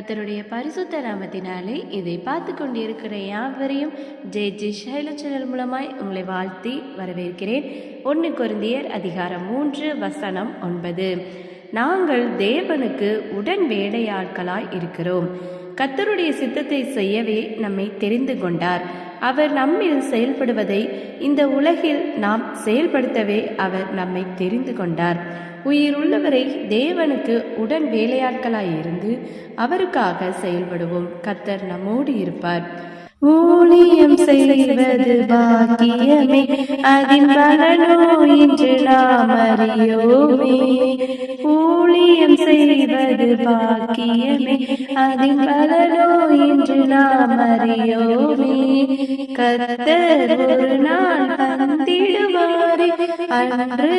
கர்த்தருடைய பரிசுத்த நாமத்தினாலே இதை பார்த்து கொண்டிருக்கிற யாவரையும் ஜே ஷைலோ சேனல் மூலமாய் உங்களை வாழ்த்தி வரவேற்கிறேன். 1 கொரிந்தியர் அதிகாரம் 3 வசனம் 9. நாங்கள் தேவனுக்கு உடன் வேலையாட்களாய் இருக்கிறோம். கர்த்தருடைய சித்தத்தை செய்யவே நம்மை தெரிந்து கொண்டார். அவர் நம்மில் செயல்படுவதை இந்த உலகில் நாம் செயல்படுத்தவே அவர் நம்மை தெரிந்து கொண்டார். உயிருள்ளவரை தேவனுக்கு உடன் வேலையாட்களாயிருந்து அவருக்காக செயல்படுவோம். கர்த்தர் நம்மோடு இருப்பார். ஊழியம் செய்வது பாக்கியமே, அதின் பலனோ இன்று நாம் அறியோமே. ஊழியம் செய்வது பாக்கியமே, அதின் பலனோ இன்று நாம் அறியோமே. கர்த்தர் ஒரு நாள் வந்திடுவாரே, அன்று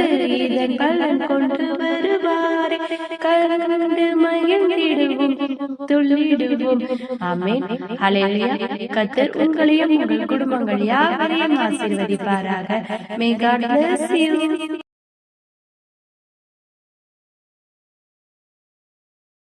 இதன் பலன் கொண்டு வருவாரே. கண்டு மகிழ்ந்திடுவோம், துள்ளிடுவோம். ஆமென். ஹல்லேலூயா. கர்த்தர் உங்களையும் உங்கள் குடும்பங்கள் யாவரையும் ஆசீர்வதிப்பாராக. May God bless you.